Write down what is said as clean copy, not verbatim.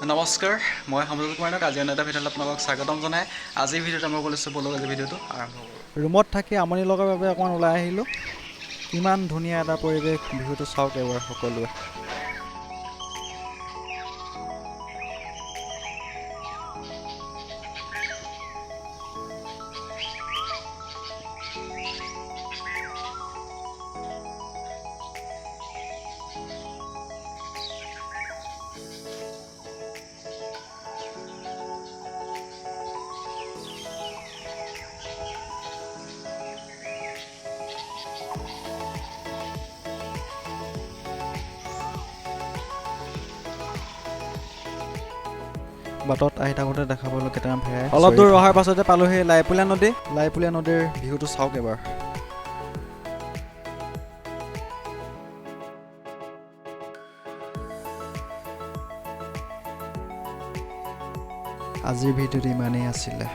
নমস্কাৰ, মই সমজুল কুমাৰক আজি এটা ভিডিঅ'ত আপোনালোকক স্বাগতম জনাই আজিৰ ভিডিঅ'ত মই কৈছোঁ বলক আজি ভিডিঅ'টো আৰম্ভ কৰোঁ। ৰুমত থাকি আমনি লগাৰ বাবে অকণমান ওলাই আহিলোঁ। কিমান ধুনীয়া এটা পৰিৱেশ, বিহুটো চাওক এবাৰ সকলোৱে। বাটত আহি থাকোঁতে দেখা পালোঁ কেইটামান ভেড়াই। অলপ দূৰ অহাৰ পাছতে পালোঁহি লাইপুলীয়া নদী। লাইপুলীয়া নদীৰ বিহুটো চাওক এবাৰ। আজিৰ ভিডিঅ'টো ইমানেই আছিলে।